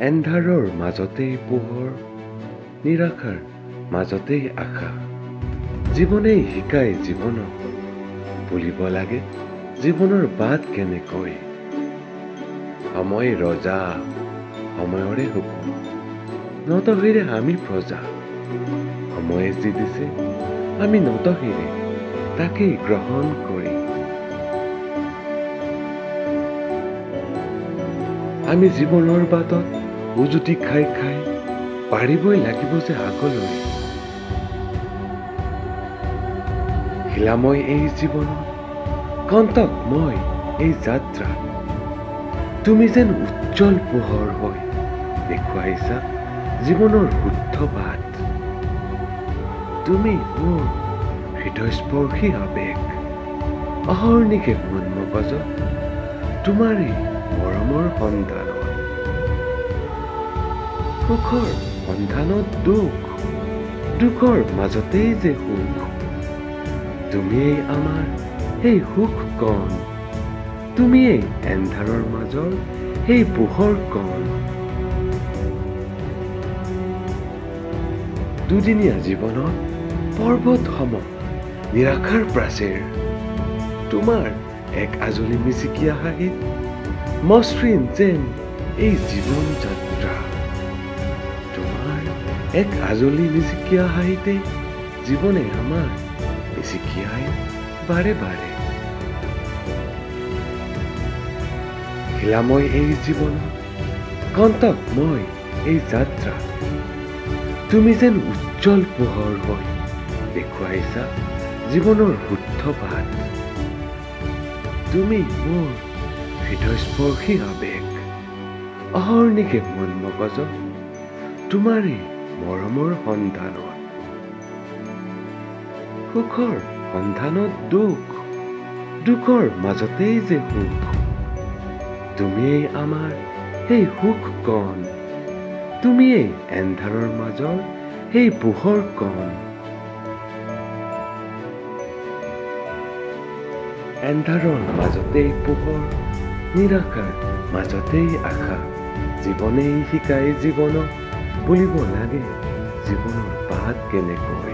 এন্ধাৰৰ মাজতেই পোহৰ, নিৰাশাৰ মাজতেই আশা। জীৱনেই শিকায় জীৱনক, বুলিব লাগে জীৱনৰ বাট কেনেকৈ। সময় ৰজা, সময়ৰে হুকুম, নতশিৰে আমি প্ৰজা। সময়ে যি দিছে আমি নতশিৰে তাকেই গ্ৰহণ কৰি। আমি জীৱনৰ বাটত উজুতি খাই খাই পাৰিবই লাগিব যে আগলৈ। শিলাময় এই জীৱনত, কণ্টকময় এই যাত্ৰা, তুমি যেন উজ্জ্বল পোহৰ হৈ দেখুৱাইছা জীৱনৰ শুদ্ধ বাট। তুমি মোৰ হৃদয়স্পৰ্শী আবেগ, অহৰ্নিশে মন মগজত তোমাৰেই মৰমৰ সন্ধানত। সুখৰ সন্ধানত দুখ, দুখৰ মাজতেই যে সুখ। তুমিয়েই আমাৰ সেই সুখ কণ, তুমিয়েই এন্ধাৰৰ মাজৰ সেই পোহৰ কণ। দুদিনীয়া জীৱনত পৰ্বত সম নিৰাশাৰ প্ৰাচীৰ, তোমাৰ এক আজলি মিচিকীয়া হাঁহিত মসৃণ যেন এই জীৱন যাত্ৰা। তোমাৰ এক আজলি মিচিকীয়া হাঁহিতে জীৱনে আমাৰ মিচিকিয়াই বাৰে বাৰে। শিলাময় এই জীৱনত, কণ্টকময় এই যাত্ৰা, তুমি যেন উজ্জ্বল পোহৰ হৈ দেখুৱাইছা জীৱনৰ শুদ্ধ বাট। তুমি মোৰ হৃদয়স্পৰ্শী আবেগ, অহৰ্নিশে মন মগজত তোমাৰেই মৰমৰ সন্ধানত। সুখৰ সন্ধানত দুখ, দুখৰ মাজতেই যে সুখ। তুমিয়েই আমাৰ সেই সুখ কণ, তুমিয়েই এন্ধাৰৰ মাজৰ সেই পোহৰ কণ। এন্ধাৰৰ মাজতেই পোহৰ, নিৰাশাৰ মাজতেই আশা। জীৱনেই শিকায় জীৱনক, বুলিব লাগে জীৱনৰ বাট কেনেকৈ।